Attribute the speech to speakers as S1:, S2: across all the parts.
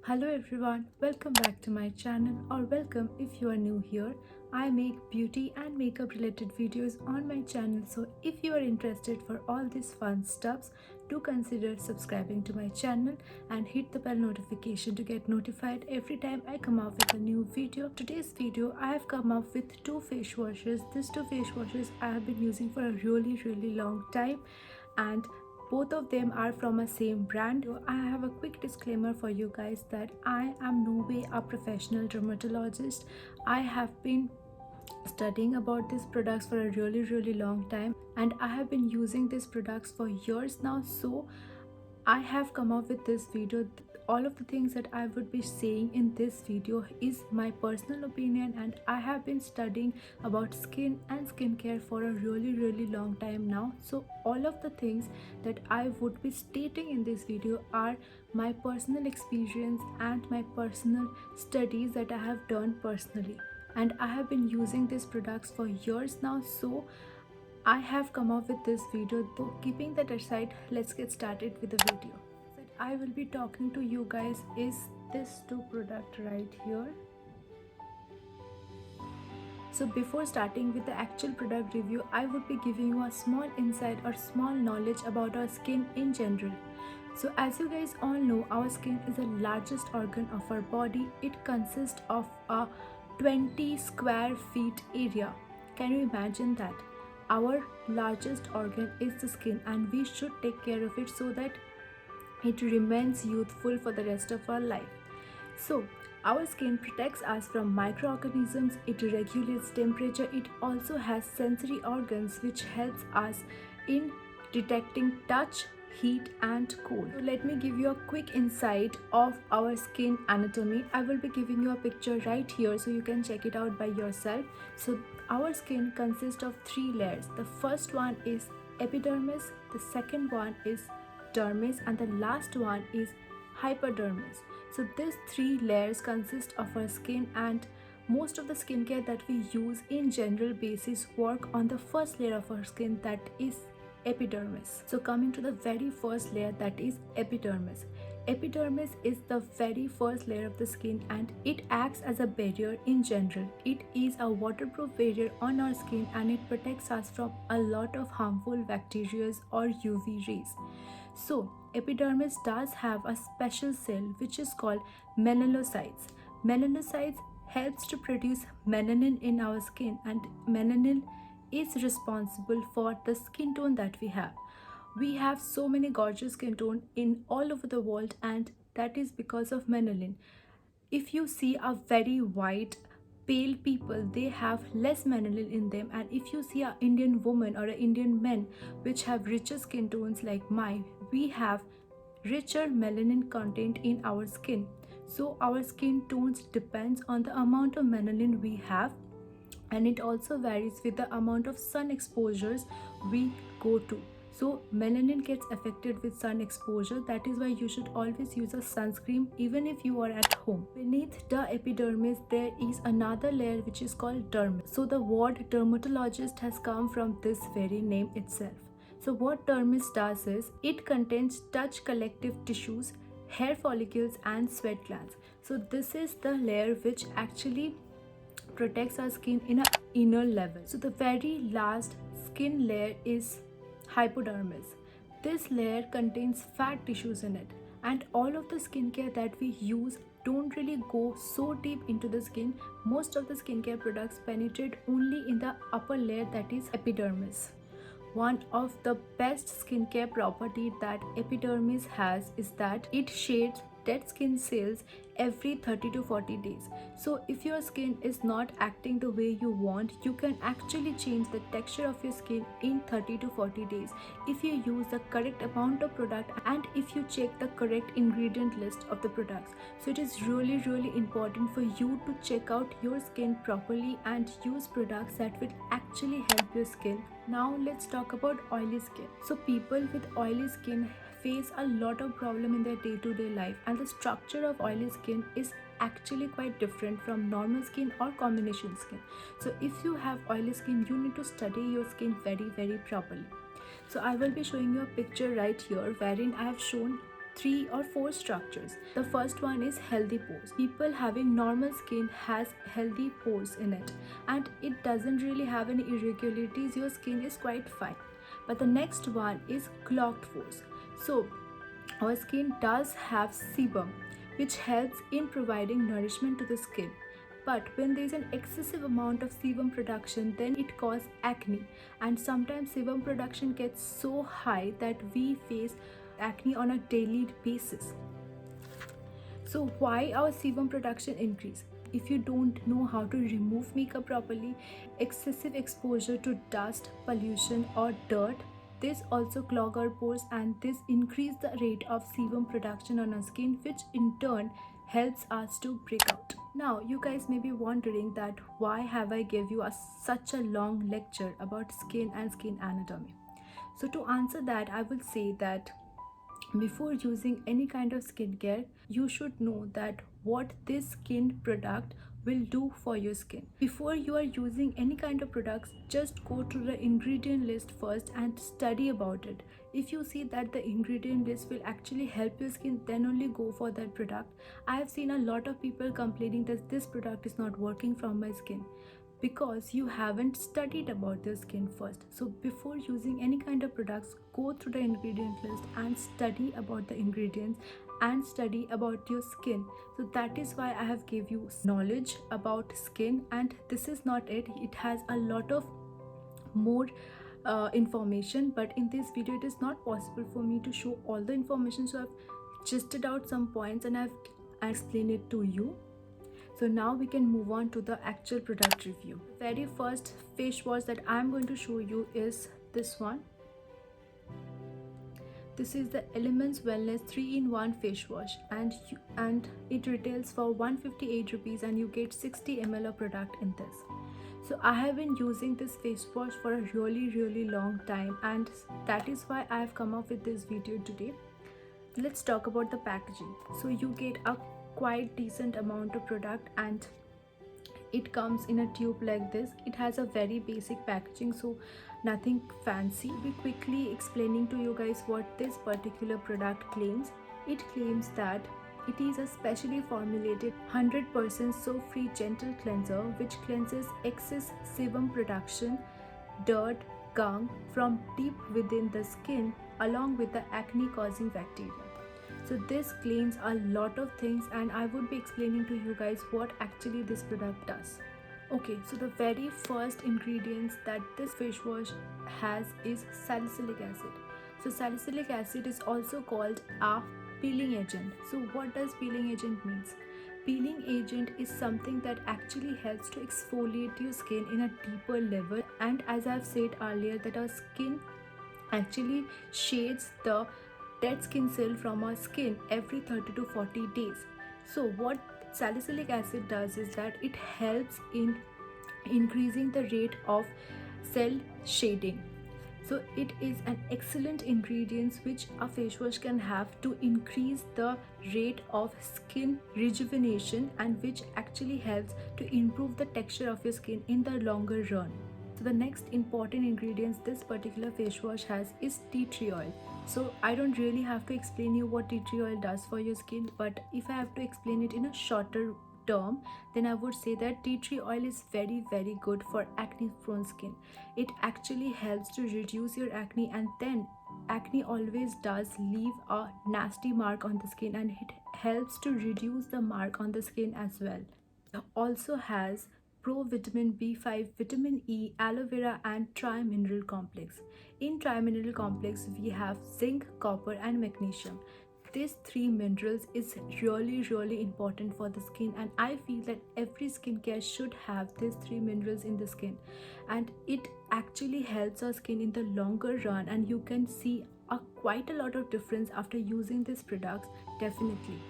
S1: Hello everyone, welcome back to my channel or welcome if you are new here. I make beauty and makeup related videos on my channel, so if you are interested for all these fun stuffs, do consider subscribing to my channel and hit the bell notification to get notified every time I come out with a new video. Today's video I have come up with two face washes. These two face washes I have been using for a really long time, and both of them are from a same brand. I have a quick disclaimer for you guys that I am no way a professional dermatologist. I have been studying about these products for a really long time, and I have been using these products for years now. So I have come up with this video. All of the things that I would be saying in this video is my personal opinion, and I have been studying about skin and skincare for a really long time now. So all of the things that I would be stating in this video are my personal experience and my personal studies that I have done personally, and I have been using these products for years now. So I have come up with this video. Though keeping that aside, let's get started with the video. That I will be talking to you guys is this two product right here. So before starting with the actual product review, I would be giving you a small insight or small knowledge about our skin in general. So as you guys all know, our skin is the largest organ of our body. It consists of a 20 square feet area. Can you imagine that? Our largest organ is the skin, and we should take care of it so that it remains youthful for the rest of our life. So our skin protects us from microorganisms, it regulates temperature, it also has sensory organs which helps us in detecting touch, heat and cold. So let me give you a quick insight of our skin anatomy. I will be giving you a picture right here so you can check it out by yourself. So our skin consists of three layers. The first one is epidermis, the second one is dermis, and the last one is hypodermis. So these three layers consist of our skin, and most of the skincare that we use in general basis work on the first layer of our skin, that is epidermis. So coming to the very first layer, that is epidermis. Epidermis is the very first layer of the skin, and it acts as a barrier in general. It is a waterproof barrier on our skin, and it protects us from a lot of harmful bacteria or UV rays. So epidermis does have a special cell which is called melanocytes. Melanocytes helps to produce melanin in our skin, and melanin is responsible for the skin tone that we have. We have so many gorgeous skin tone in all over the world, and that is because of melanin. If you see a very white pale people, they have less melanin in them, and if you see a Indian woman or a Indian men which have richer skin tones like mine, we have richer melanin content in our skin. So our skin tones depends on the amount of melanin we have, and it also varies with the amount of sun exposures we go to. So melanin gets affected with sun exposure. That is why you should always use a sunscreen even if you are at home. Beneath the epidermis there is another layer which is called dermis. So the word dermatologist has come from this very name itself. So what dermis does is it contains touch collective tissues, hair follicles and sweat glands. So this is the layer which actually protects our skin in an inner level. So the very last skin layer is hypodermis. This layer contains fat tissues in it, and all of the skincare that we use don't really go so deep into the skin. Most of the skincare products penetrate only in the upper layer, that is epidermis. One of the best skincare property that epidermis has is that it sheds dead skin cells every 30 to 40 days. So if your skin is not acting the way you want, you can actually change the texture of your skin in 30 to 40 days if you use the correct amount of product and if you check the correct ingredient list of the products. So it is really important for you to check out your skin properly and use products that will actually help your skin. Now let's talk about oily skin. So people with oily skin face a lot of problem in their day-to-day life, and the structure of oily skin is actually quite different from normal skin or combination skin. So if you have oily skin, you need to study your skin very properly. So I will be showing you a picture right here wherein I have shown three or four structures. The first one is healthy pores. People having normal skin has healthy pores in it, and it doesn't really have any irregularities. Your skin is quite fine. But the next one is clogged pores. So our skin does have sebum, which helps in providing nourishment to the skin. But when there is an excessive amount of sebum production, then it causes acne. And sometimes sebum production gets so high that we face acne on a daily basis. So why our sebum production increase? If you don't know how to remove makeup properly, excessive exposure to dust, pollution or dirt, this also clog our pores, and this increase the rate of sebum production on our skin, which in turn helps us to break out. Now you guys may be wondering that why have I give you such a long lecture about skin and skin anatomy. So to answer that, I will say that before using any kind of skincare, you should know that what this skin product will do for your skin. Before you are using any kind of products, just go to the ingredient list first and study about it. If you see that the ingredient list will actually help your skin, then only go for that product. I have seen a lot of people complaining that this product is not working from my skin, because you haven't studied about your skin first. So before using any kind of products, go through the ingredient list and study about the ingredients and study about your skin. So that is why I have gave you knowledge about skin, and this is not it. It has a lot of more information, but in this video it is not possible for me to show all the information, so I've justed out some points and I've explained it to you. So now we can move on to the actual product review. The very first face wash that I'm going to show you is this one. This is the Elements Wellness 3-in-1 face wash, and it retails for 158 rupees and you get 60 ml of product in this. So I have been using this face wash for a really long time, and that is why I have come up with this video today. Let's talk about the packaging. So you get a quite decent amount of product, and it comes in a tube like this. It has a very basic packaging, so nothing fancy. I'll be quickly explaining to you guys what this particular product claims. It claims that it is a specially formulated 100% soap-free gentle cleanser which cleanses excess sebum production, dirt, gunk from deep within the skin along with the acne-causing bacteria. So this claims a lot of things, and I would be explaining to you guys what actually this product does. Okay, so the very first ingredients that this face wash has is salicylic acid. So salicylic acid is also called a peeling agent. So what does peeling agent means? Peeling agent is something that actually helps to exfoliate your skin in a deeper level, and as I've said earlier, that our skin actually shades the dead skin cell from our skin every 30 to 40 days. So what salicylic acid does is that it helps in increasing the rate of cell shading. So it is an excellent ingredient which a face wash can have to increase the rate of skin rejuvenation, and which actually helps to improve the texture of your skin in the longer run. So the next important ingredients this particular face wash has is tea tree oil. So I don't really have to explain you what tea tree oil does for your skin, but if I have to explain it in a shorter term, then I would say that tea tree oil is very good for acne prone skin. It actually helps to reduce your acne, and then acne always does leave a nasty mark on the skin, and it helps to reduce the mark on the skin as well. It also has provitamin B5, vitamin E, aloe vera and tri-mineral complex. In tri-mineral complex we have zinc, copper and magnesium. These three minerals is really important for the skin, and I feel that every skincare should have these three minerals in the skin, and it actually helps our skin in the longer run, and you can see quite a lot of difference after using these products. Definitely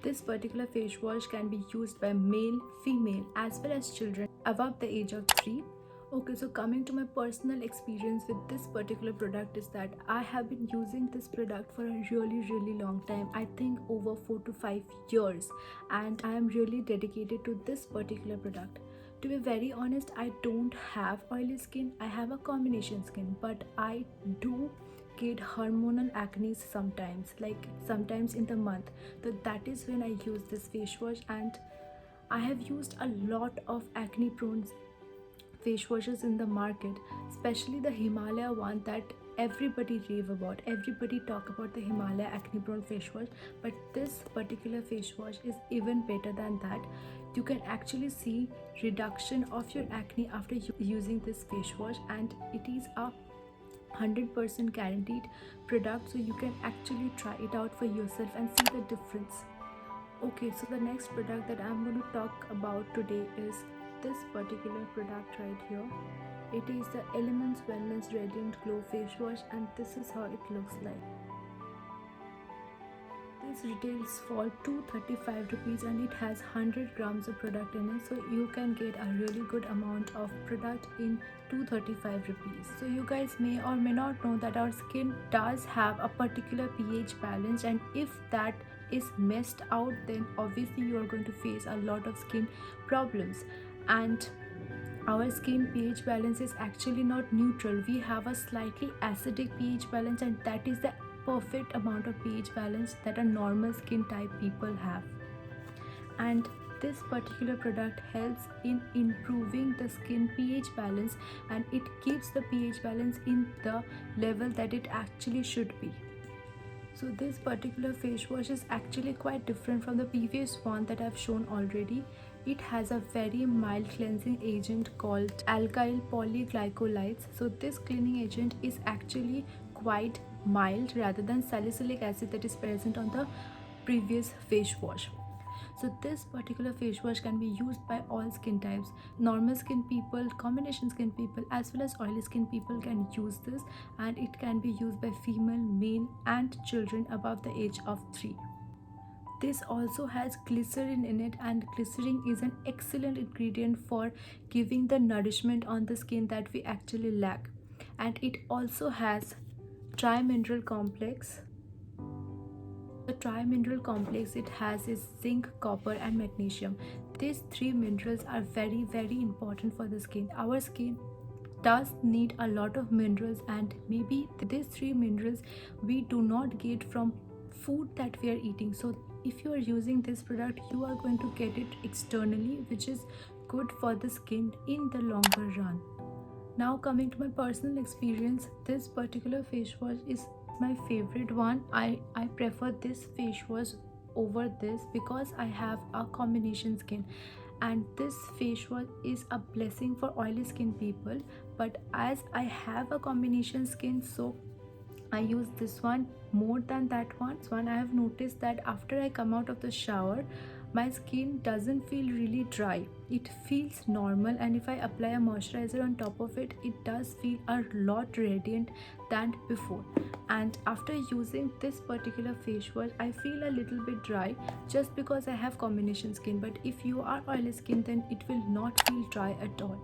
S1: this particular face wash can be used by male, female as well as children above the age of 3. Okay, so coming to my personal experience with this particular product is that I have been using this product for a really long time. I think over 4 to 5 years, and I am really dedicated to this particular product. To be very honest, I don't have oily skin. I have a combination skin, but I do get hormonal acne sometimes, like sometimes in the month. So that is when I use this face wash, and I have used a lot of acne prone face washes in the market, especially the Himalaya one that everybody rave about. Everybody talk about the Himalaya acne prone face wash, but this particular face wash is even better than that. You can actually see reduction of your acne after using this face wash, and it is a 100% guaranteed product, so you can actually try it out for yourself and see the difference. Okay, so the next product that I'm going to talk about today is this particular product right here. It is the Elements Wellness Radiant Glow Face Wash, and this is how it looks like. This retails for 235 rupees and it has 100 grams of product in it, so you can get a really good amount of product in 235 rupees. So you guys may or may not know that our skin does have a particular pH balance, and if that is messed out, then obviously you are going to face a lot of skin problems. And our skin pH balance is actually not neutral. We have a slightly acidic pH balance, and that is the perfect amount of pH balance that a normal skin type people have. And this particular product helps in improving the skin pH balance, and it keeps the pH balance in the level that it actually should be. So this particular face wash is actually quite different from the previous one that I've shown already. It has a very mild cleansing agent called alkyl polyglycolides. So this cleaning agent is actually quite mild rather than salicylic acid that is present on the previous face wash. So this particular face wash can be used by all skin types. Normal skin people, combination skin people, as well as oily skin people can use this, and it can be used by female, male and children above the age of 3. This also has glycerin in it, and glycerin is an excellent ingredient for giving the nourishment on the skin that we actually lack. And it also has tri-mineral complex. The tri-mineral complex it has is zinc, copper and magnesium. These 3 minerals are very important for the skin. Our skin does need a lot of minerals, and maybe these 3 minerals we do not get from food that we are eating. So if you are using this product, you are going to get it externally, which is good for the skin in the longer run. Now coming to my personal experience, this particular face wash is my favorite one. I prefer this face wash over this because I have a combination skin, and this face wash is a blessing for oily skin people. But as I have a combination skin, so I use this one more than that one. So I have noticed that after I come out of the shower, my skin doesn't feel really dry. It feels normal, and if I apply a moisturizer on top of it, it does feel a lot radiant than before. And after using this particular face wash, I feel a little bit dry just because I have combination skin. But if you are oily skin, then it will not feel dry at all.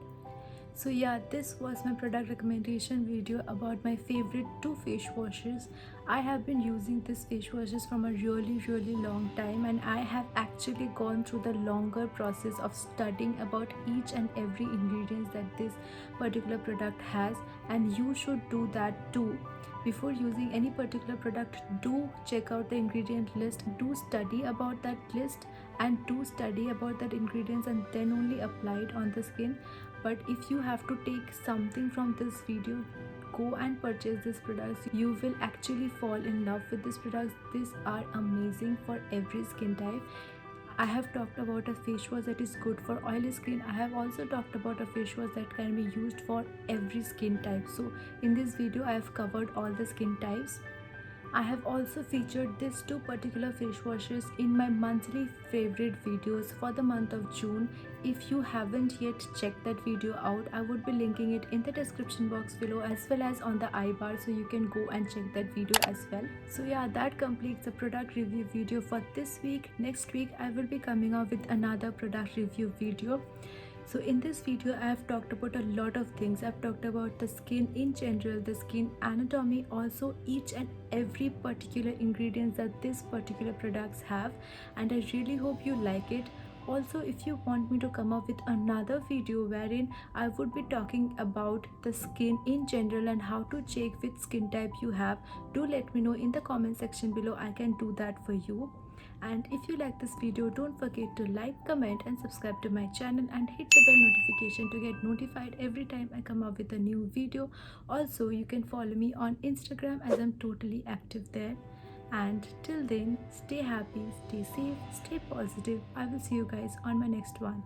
S1: So yeah, this was my product recommendation video about my favorite 2 face washes. I have been using these face washes from a really long time, and I have actually gone through the longer process of studying about each and every ingredient that this particular product has, and you should do that too. Before using any particular product, do check out the ingredient list, do study about that list, and do study about that ingredients, and then only apply it on the skin. But if you have to take something from this video, go and purchase these products. You will actually fall in love with these products. These are amazing for every skin type. I have talked about a face wash that is good for oily skin. I have also talked about a face wash that can be used for every skin type. So in this video I have covered all the skin types. I have also featured these 2 particular face washes in my monthly favorite videos for the month of June. If you haven't yet checked that video out, I would be linking it in the description box below as well as on the I bar, so you can go and check that video as well. So yeah, that completes the product review video for this week. Next week I will be coming up with another product review video. So in this video I have talked about a lot of things. I've talked about the skin in general, the skin anatomy, also each and every particular ingredients that this particular products have, and I really hope you like it. Also, if you want me to come up with another video wherein I would be talking about the skin in general and how to check which skin type you have, do let me know in the comment section below. I can do that for you. And if you like this video, don't forget to like, comment and subscribe to my channel and hit the bell notification to get notified every time I come up with a new video. Also, you can follow me on Instagram as I'm totally active there. And till then, stay happy, stay safe, stay positive. I will see you guys on my next one.